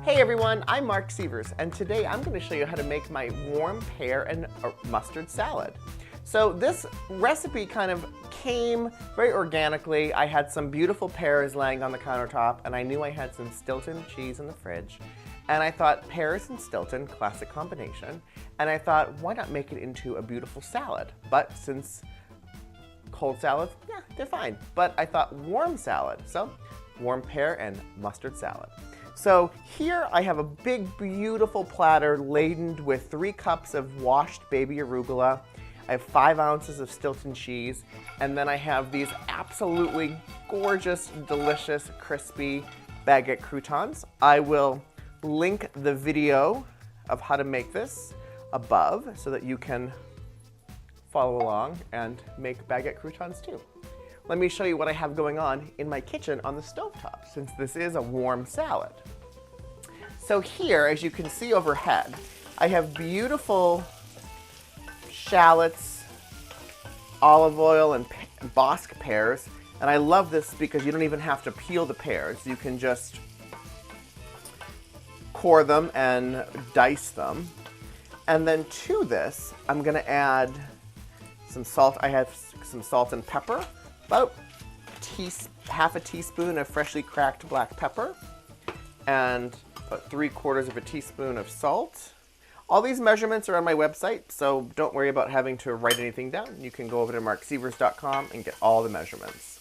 Hey everyone, I'm Mark Sievers, and today I'm going to show you how to make my warm pear and mustard salad. So this recipe kind of came very organically. I had some beautiful pears laying on the countertop, and I knew I had some Stilton cheese in the fridge. And I thought pears and Stilton, classic combination. And I thought, why not make it into a beautiful salad? But since cold salads, yeah, they're fine. But I thought warm salad, so warm pear and mustard salad. So here I have a big, beautiful platter laden with 3 cups of washed baby arugula. I have 5 ounces of Stilton cheese, and then I have these absolutely gorgeous, delicious, crispy baguette croutons. I will link the video of how to make this above so that you can follow along and make baguette croutons too. Let me show you what I have going on in my kitchen on the stovetop, since this is a warm salad. So here, as you can see overhead, I have beautiful shallots, olive oil, and Bosc pears. And I love this because you don't even have to peel the pears. You can just core them and dice them. And then to this, I'm going to add some salt. I have some salt and pepper, about half a teaspoon of freshly cracked black pepper, and about 3/4 of a teaspoon of salt. All these measurements are on my website, so don't worry about having to write anything down. You can go over to marcsievers.com and get all the measurements.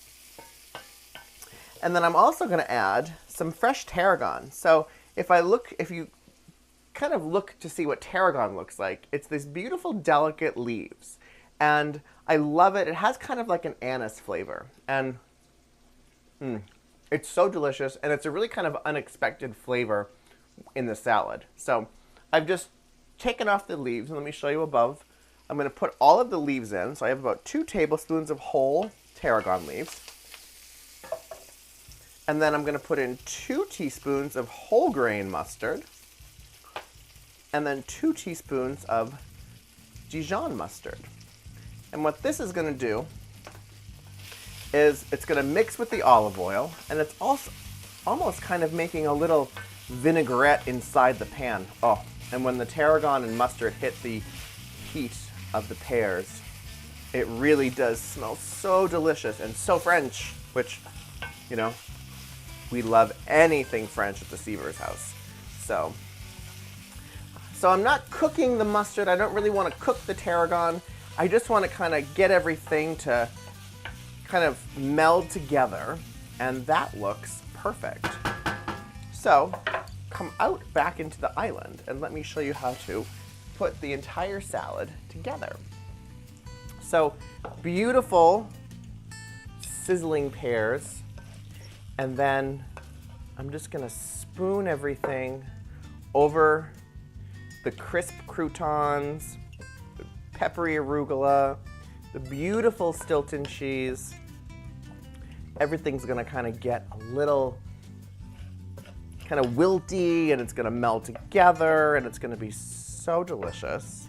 And then I'm also going to add some fresh tarragon. So if you kind of look to see what tarragon looks like, it's these beautiful, delicate leaves. And I love it. It has kind of like an anise flavor. And it's so delicious, and it's a really kind of unexpected flavor in the salad. So I've just taken off the leaves, and let me show you above. I'm going to put all of the leaves in. So I have about 2 tablespoons of whole tarragon leaves. And then I'm going to put in 2 teaspoons of whole grain mustard. And then 2 teaspoons of Dijon mustard. And what this is going to do is it's going to mix with the olive oil, and it's also almost kind of making a little vinaigrette inside the pan. Oh, and when the tarragon and mustard hit the heat of the pears, it really does smell so delicious and so French, which, you know, we love anything French at the Sievers house. So I'm not cooking the mustard. I don't really want to cook the tarragon. I just want to kind of get everything to kind of meld together, and that looks perfect. So come out back into the island and let me show you how to put the entire salad together. So beautiful sizzling pears, and then I'm just going to spoon everything over the crisp croutons, the peppery arugula, the beautiful Stilton cheese. Everything's going to kind of get a little kind of wilty, and it's going to meld together, and it's going to be so delicious.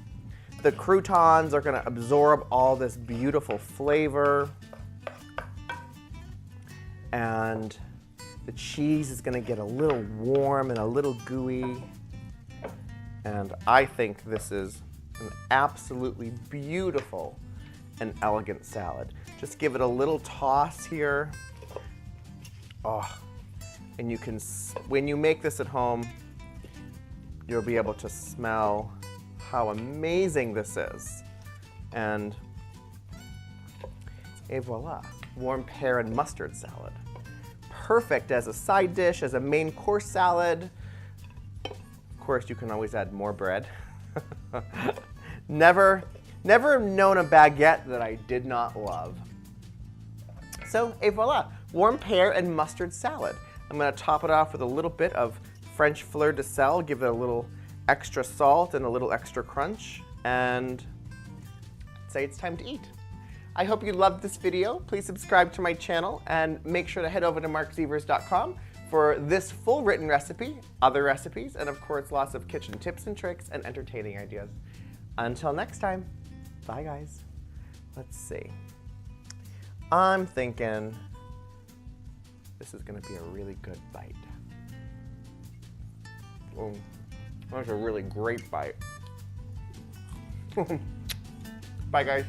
The croutons are going to absorb all this beautiful flavor, and the cheese is going to get a little warm and a little gooey. And I think this is an absolutely beautiful and elegant salad. Just give it a little toss here. Oh, and you can, when you make this at home, you'll be able to smell how amazing this is. And et voila, warm pear and mustard salad. Perfect as a side dish, as a main course salad. Of course, you can always add more bread. Never known a baguette that I did not love. So, et voila, warm pear and mustard salad. I'm going to top it off with a little bit of French fleur de sel, give it a little extra salt and a little extra crunch, and I'd say it's time to eat. I hope you loved this video. Please subscribe to my channel and make sure to head over to marcsievers.com for this full written recipe, other recipes, and of course lots of kitchen tips and tricks and entertaining ideas. Until next time, bye guys. Let's see. I'm thinking this is going to be a really good bite. Oh, that's a really great bite. Bye, guys.